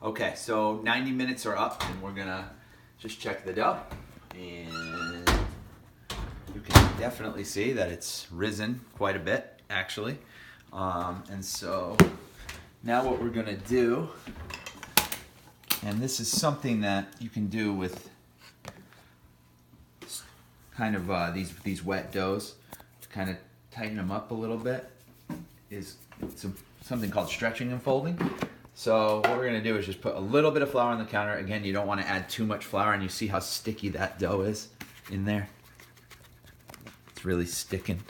Okay, so 90 minutes are up and we're gonna just check the dough. And you can definitely see that it's risen quite a bit, actually. And so now what we're gonna do, and this is something that you can do with kind of these wet doughs to kind of tighten them up a little bit, is something called stretching and folding. So what we're gonna do is just put a little bit of flour on the counter. Again, you don't wanna add too much flour, and you see how sticky that dough is in there? It's really sticking.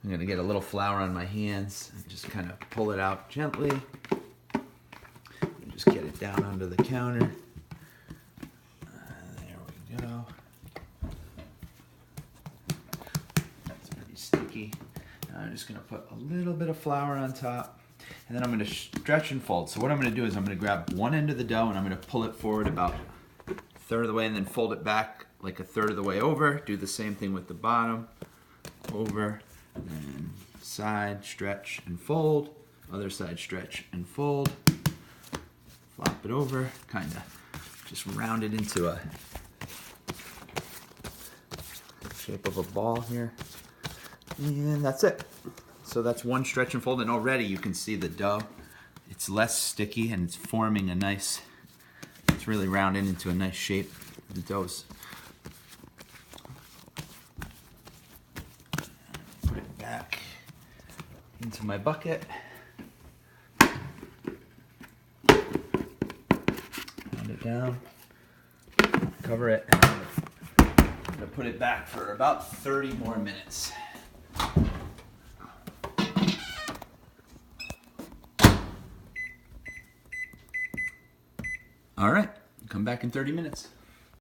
I'm gonna get a little flour on my hands and just kind of pull it out gently. And just get it down onto the counter. There we go. That's pretty sticky. Now I'm just gonna put a little bit of flour on top. And then I'm going to stretch and fold. So what I'm going to do is I'm going to grab one end of the dough and I'm going to pull it forward about a third of the way and then fold it back like a third of the way over. Do the same thing with the bottom. Over, and then side, stretch and fold. Other side, stretch and fold. Flop it over. Kind of just round it into a shape of a ball here. And that's it. So that's one stretch and fold, and already you can see the dough. It's less sticky and it's forming a nice, it's really rounding into a nice shape. The dough's, put it back into my bucket. Round it down, cover it, and I'm gonna put it back for about 30 more minutes. All right, come back in 30 minutes.